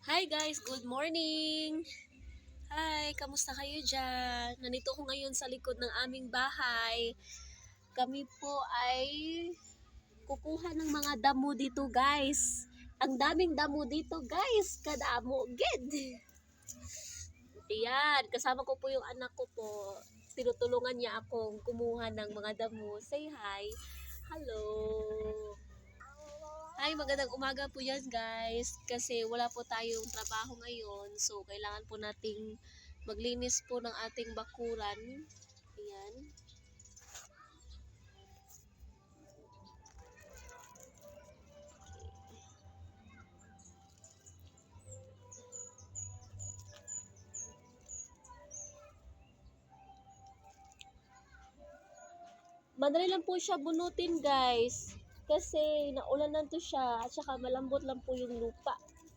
Hi guys, good morning! Hi, kamusta kayo dyan? Nandito ko ngayon sa likod ng aming bahay. Kami po ay kukuha ng mga damo dito guys. Ang daming damo dito guys, kadamo, gid! Ayan, kasama ko po yung anak ko po. Tinutulungan niya akong kumuha ng mga damo. Say hi! Hello! Hi, magandang umaga po yan guys. Kasi wala po tayong trabaho ngayon. So, kailangan po nating maglinis po ng ating bakuran. Ayan. Madali lang po siya bunutin guys. Kasi naulanan to siya at saka malambot lang po yung lupa.